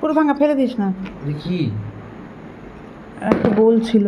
পুরো ভাঙা, ফেলে দিস না। দেখি একটা বলছিল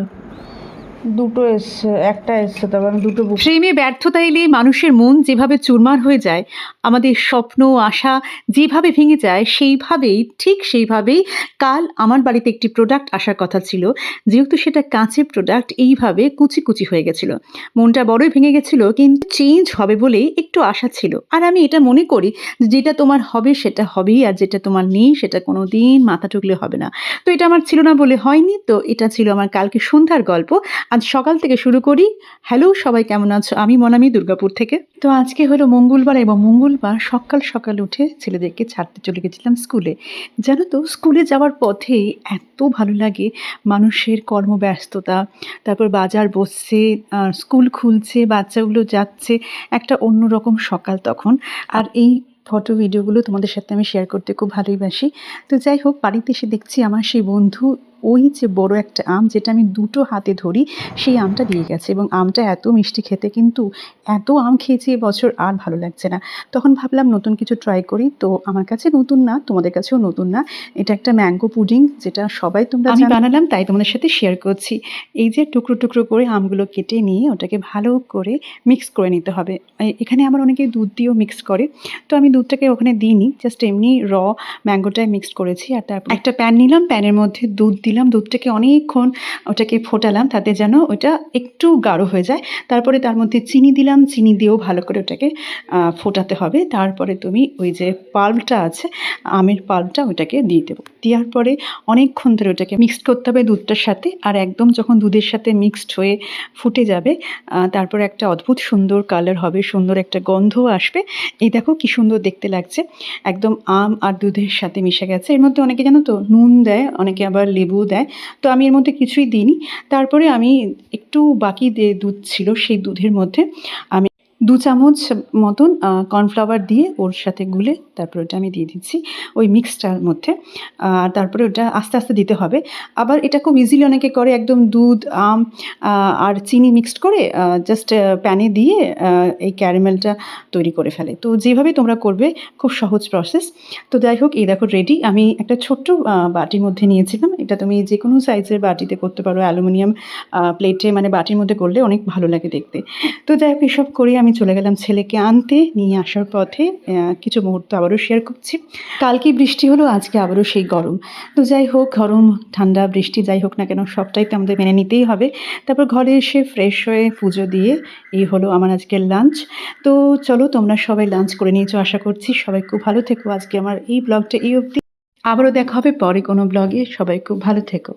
দুটো এসছে, একটা এসছে, তবে আমি দুটো বুক। প্রেমে ব্যর্থতা এলে মানুষের মন যেভাবে চুরমার হয়ে যায়, আমাদের স্বপ্ন আশা যেভাবে ভেঙে যায়, সেইভাবেই কাল আমার বাড়িতে একটি প্রোডাক্ট আসার কথা ছিল। যেহেতু সেটা কাঁচের প্রোডাক্ট, এইভাবে কুচি কুচি হয়ে গেছিল। মনটা বড়ই ভেঙে গেছিল, কিন্তু চেঞ্জ হবে বলে একটু আশা ছিল। আর আমি এটা মনে করি যে যেটা তোমার হবে সেটা হবেই, আর যেটা তোমার নেই সেটা কোনো দিন মাথা টুকলে হবে না। তো এটা আমার ছিল না বলে হয়নি। তো এটা ছিল আমার কালকে সন্ধ্যার গল্প। আজ সকাল থেকে শুরু করি। হ্যালো, সবাই কেমন আছো? আমি মনামি, দুর্গাপুর থেকে। তো আজকে হলো মঙ্গলবার, এবং মঙ্গলবার সকাল সকাল উঠে ছেলেদেরকে ছাড়তে চলে গেছিলাম স্কুলে। জানো তো, স্কুলে যাওয়ার পথে এত ভালো লাগে। মানুষের কর্মব্যস্ততা, তারপর বাজার বসছে, স্কুল খুলছে, বাচ্চাগুলো যাচ্ছে, একটা অন্যরকম সকাল তখন। আর এই ফটো ভিডিওগুলো তোমাদের সাথে আমি শেয়ার করতে খুব ভালোবাসি। তো যাই হোক, বাড়িতে এসে দেখছি আমার সেই বন্ধু ওই যে বড় একটা আম, যেটা আমি দুটো হাতে ধরি, সেই আমটা দিয়ে গেছে। এবং আমটা এত মিষ্টি খেতে, কিন্তু এত আম খেয়েছি এবছর আর ভালো লাগছে না। তখন ভাবলাম নতুন কিছু ট্রাই করি। তো আমার কাছে নতুন না, তোমাদের কাছেও নতুন না, এটা একটা ম্যাঙ্গো পুডিং, যেটা সবাই তোমরা আমি বানালাম, তাই তোমাদের সাথে শেয়ার করছি। এই যে টুকরো টুকরো করে আমগুলো কেটে নিয়ে ওটাকে ভালো করে মিক্স করে নিতে হবে। এখানে আমার অনেকে দুধ দিয়েও মিক্স করে, তো আমি দুধটাকে ওখানে দিইনি, জাস্ট এমনি ম্যাঙ্গোটাই মিক্সড করেছি। আর তারপর একটা প্যান নিলাম, প্যানের মধ্যে দুধ দিলাম, দুধটাকে অনেকক্ষণ ওটাকে ফোটালাম তাতে যেন ওটা একটু গাঢ় হয়ে যায়। তারপরে তার মধ্যে চিনি দিলাম, চিনি দিয়েও ভালো করে ওটাকে ফোটাতে হবে। তারপরে তুমি ওই যে পাল্পটা আছে, আমের পাল্পটা, ওটাকে দিয়ে দেবো। দেওয়ার পরে অনেকক্ষণ ধরে ওটাকে মিক্সড করতে হবে দুধটার সাথে। আর একদম যখন দুধের সাথে মিক্সড হয়ে ফুটে যাবে, তারপরে একটা অদ্ভুত সুন্দর কালার হবে, সুন্দর একটা গন্ধও আসবে। এই দেখো কি সুন্দর দেখতে লাগছে, একদম আম আর দুধের সাথে মিশে গেছে। এর মধ্যে অনেকে জানো তো নুন দেয়, অনেকে আবার লেবু দেয়, তো আমি এর মধ্যে কিছুই দিইনি। তারপরে আমি একটু বাকি দুধ ছিল, সেই দুধের মধ্যে আমি 2 চামচ মতন কর্নফ্লাওয়ার দিয়ে ওর সাথে গুলে তারপরে ওটা আমি দিয়ে দিচ্ছি ওই মিক্সটার মধ্যে। তারপরে ওটা আস্তে আস্তে দিতে হবে। আবার এটা খুব ইজিলি অনেকে করে, একদম দুধ, আম আর চিনি মিক্সড করে জাস্ট প্যানে দিয়ে এই ক্যারামেলটা তৈরি করে ফেলে। তো যেভাবে তোমরা করবে, খুব সহজ প্রসেস। তো যাই হোক, এই দেখো রেডি। আমি একটা ছোট্ট বাটির মধ্যে নিয়েছিলাম। এটা তুমি যে কোনো সাইজের বাটিতে করতে পারো, অ্যালুমিনিয়াম প্লেটে, মানে বাটির মধ্যে করলে অনেক ভালো লাগে দেখতে। তো যাই হোক, এসব করে আমি চলে গেলাম ছেলেকে আনতে। নিয়ে আসার পথে কিছু মুহূর্ত আবারও শেয়ার করছি। কালকে বৃষ্টি হলো, আজকে আবারও সেই গরম। তো যাই হোক, গরম ঠান্ডা বৃষ্টি যাই হোক না কেন, সবটাই তো আমাদের মেনে নিতেই হবে। তারপর ঘরে এসে ফ্রেশ হয়ে পুজো দিয়ে এই হলো আমার আজকের লাঞ্চ। তো চলো, তোমরা সবাই লাঞ্চ করে নিয়েছো আশা করছি। সবাই খুব ভালো থেকো। আজকে আমার এই ব্লগটা এই অবধি, আবারও দেখা হবে পরে কোনো ব্লগে। সবাই খুব ভালো থেকো।